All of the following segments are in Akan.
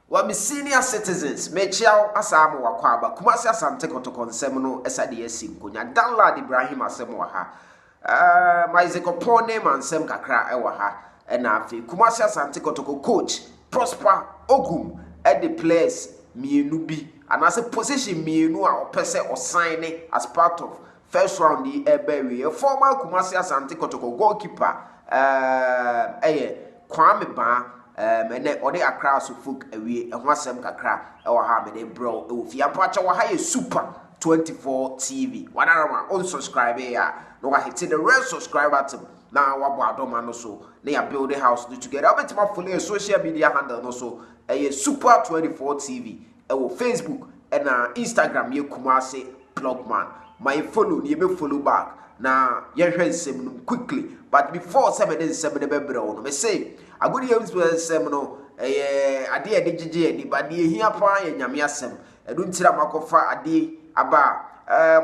Wa me senior citizens me chiao asamo wakwaba Kumasi Asante Kotoko nsem no esade asi nkonya download Ibrahim asem wa ha Maizeko pone mansem kakra ewa ha ena afi Kumasi Asante Kotoko coach Prosper Ogum the players mienu bi anase position mienu a opese osign as part of first round the ebewe former Kumasi Asante Kotoko goalkeeper Kwame Ba ene ode akra so folk awie ehwo asem kakra ewo ha me de bro e ofi ampacha wo ha ye super 24 TV wadarama on subscribe ya no wa hit the red subscribe button na wa bo adoma no so na ya build the house together obetima follow social media handle no so super 24 TV ewo Facebook na Instagram ye Kumasi Blogman my follow ni be follow back na ye hwe nsem no quickly but before 7 be bro no me say agudi yems nsem no ade ade gege ade ba de hia pa ya nyame asem edu ntira makofa ade aba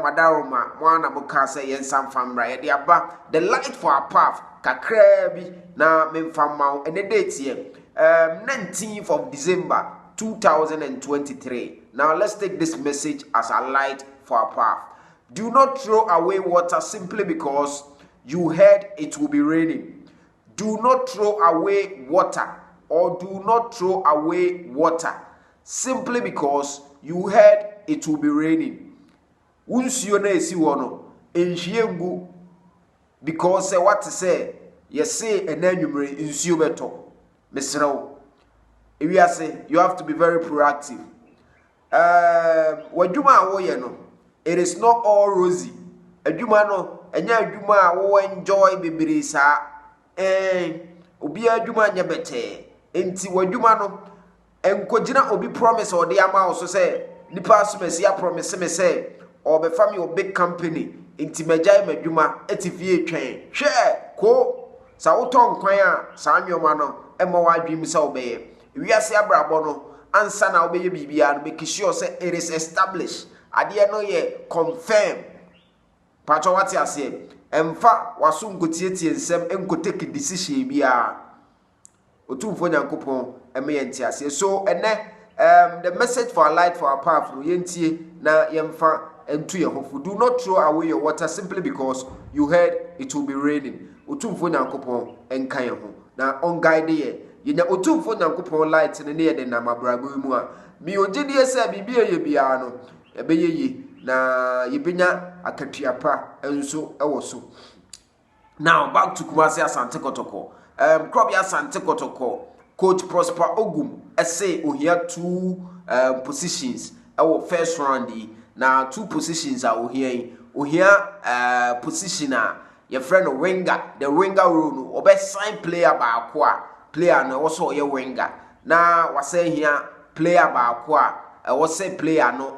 madaroma mwana muka say yensam famra ye de aba the light for our path kakra bi na memfamma ene date here 19th of December 2023. Now let's take this message as a light for our path. Do not throw away water simply because you heard it will be raining. Do not throw away water, or do not throw away water simply because you heard it will be raining. Unsuo na esi wono enhwiengu because what say you say enanwumre nsuo beto mesrew ewiase you have to be very proactive. Wadwuma a wo ye no it is not all rosy. Adwuma no enya adwuma a wo enjoy bebere sa obi adwuma nya bete enti wadwuma no enkogina obi promise ode ama wo so say nipa asomasi a promise me say obe fami o big company enti majai madwuma etifie twen hwe ko sa woton kwan a sa anwoma no ema wadwim sa obeye wiase abrabo no ansa na obeye bibia no make sure say it is established ade no ye confirm pacho wati ase emfa waso nkotieti ensem enkoteki decision bia otumfo nyankopon eme yenti ase so ene the message for a light for our path no yentie na yemfa entu ye hofu. Do not throw away your water simply because you heard it will be raining. Otumfo nyankopon enkan ye ho na on guide ye yenya otumfo nyankopon light ne ne ye de na mabrago mu a mi ogidi ese bibia ye bia no ebeye yi na yebenya akatuapa enso ewo so. Now back to Kumasi Asante Kotoko. Krobi Asante Kotoko coach Prosper Ogum say ohia two positions our first round na two positions are ohia position a your friend winger the winger role no obe sign player ba akwa player no also ye winger na wase hia player ba akwa wase player no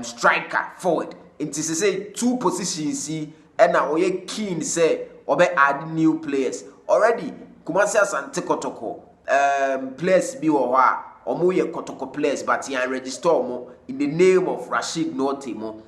striker forward it is say two positions and na oye keen say obe add new players already. Kumasi Asante Kotoko players bi wo ha omo ye Kotoko players but yan register omo in the name of Rashid Norteh mo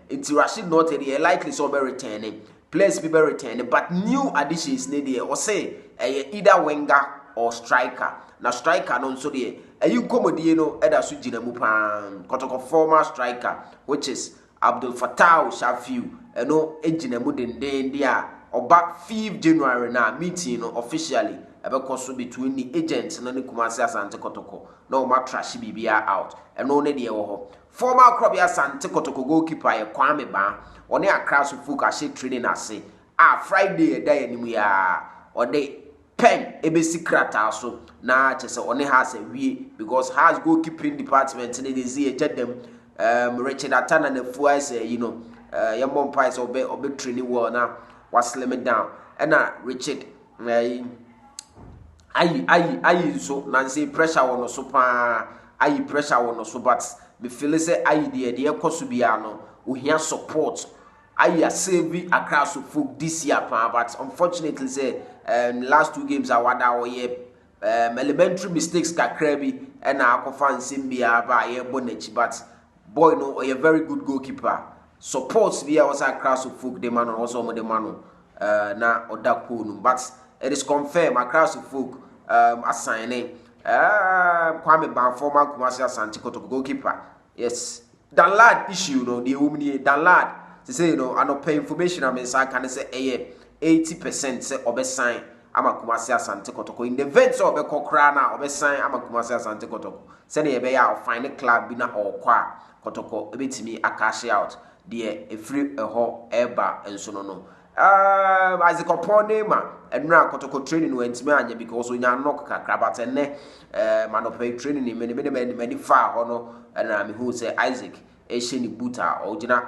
it's Rashid Norteh they likely so be returning players be returning but new additions need there or say either winger or striker na striker no so there you komodie no eda so gina mu pan Kotoko former striker which is Abdul Fattah Shafiu no ejina mu denden dia oba 5 January na meeting no officially ebekoso between the agents na Kumasi Asante Kotoko no ma trash bibia out eno ne de wo ho former Krobi Asante Kotoko goalkeeper ye Kwame Ba one akra so fuka she training ase Friday e da animu ya ode pen ebesi krata so na chese one has a wie because has goalkeeping department ne dey see dem Richard Atana na fuai say yamon pies obe training well na was slim it down and Richard I so nancy pressure on so pa I pressure on so but me feel say I the koso bia no ohia support I save across to folk this year pa but unfortunately say last two games I wada elementary mistakes kakra bi and akofa nsem bia ba ye bonechi but boy no a very good goalkeeper supports via was across to folk the man also mo the man na odako no but it is confirmed across to folk assigning Kwame Ban former Kumasi Asante Kotoko goalkeeper. Yes. Dan lad issue no the woman dan lad to say I no pay information I mean can say 80% say obesign ama Kumasi Asante Kotoko in the event of kokra na obesign ama Kumasi Asante Kotoko. Say na be ya find a club bi na okwa Kotoko ebetimi akash out de e free ho eba enso no. As a compound name, and now Kotoko training went me because we are not kakra and manopay training many far honor and I'm who say Isaac Asheni Buta or Jina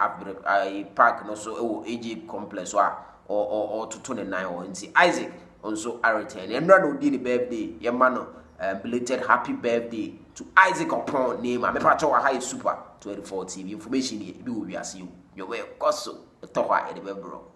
Park no so AG complex or to 29 or see Isaac also I return and no did birthday your man belated happy birthday to Isaac upon name I'm a part of a high super 24 TV information here be will be as you your way also talk at the bro.